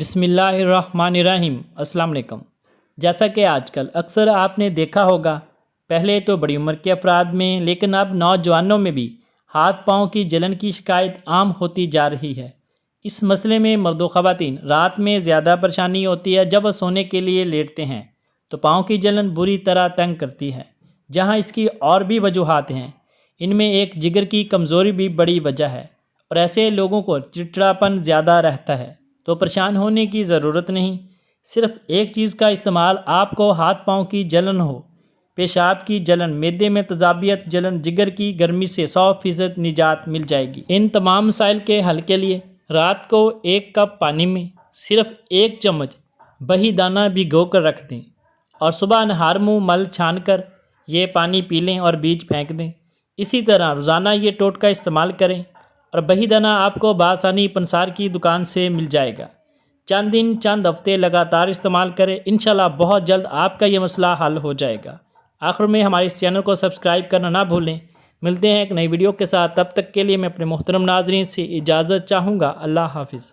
بسم اللہ الرحمن الرحیم۔ السلام علیکم۔ جیسا کہ آج کل اکثر آپ نے دیکھا ہوگا، پہلے تو بڑی عمر کے افراد میں لیکن اب نوجوانوں میں بھی ہاتھ پاؤں کی جلن کی شکایت عام ہوتی جا رہی ہے۔ اس مسئلے میں مرد و خواتین رات میں زیادہ پریشانی ہوتی ہے۔ جب وہ سونے کے لیے لیٹتے ہیں تو پاؤں کی جلن بری طرح تنگ کرتی ہے، جہاں اس کی اور بھی وجوہات ہیں۔ ان میں ایک جگر کی کمزوری بھی بڑی وجہ ہے، اور ایسے لوگوں کو چڑچڑاپن زیادہ رہتا ہے۔ تو پریشان ہونے کی ضرورت نہیں، صرف ایک چیز کا استعمال، آپ کو ہاتھ پاؤں کی جلن ہو، پیشاب کی جلن، معدے میں تیزابیت، جلن، جگر کی گرمی سے 100% نجات مل جائے گی۔ ان تمام مسائل کے حل کے لیے رات کو 1 کپ پانی میں صرف 1 چمچ بہی دانہ بھگو کر رکھ دیں اور صبح نہار منہ مل چھان کر یہ پانی پی لیں اور بیج پھینک دیں۔ اسی طرح روزانہ یہ ٹوٹکا استعمال کریں اور بہی دانہ آپ کو بآسانی پنسار کی دکان سے مل جائے گا۔ چند دن چند ہفتے لگاتار استعمال کریں، انشاءاللہ بہت جلد آپ کا یہ مسئلہ حل ہو جائے گا۔ آخر میں ہمارے اس چینل کو سبسکرائب کرنا نہ بھولیں۔ ملتے ہیں ایک نئی ویڈیو کے ساتھ، تب تک کے لیے میں اپنے محترم ناظرین سے اجازت چاہوں گا۔ اللہ حافظ۔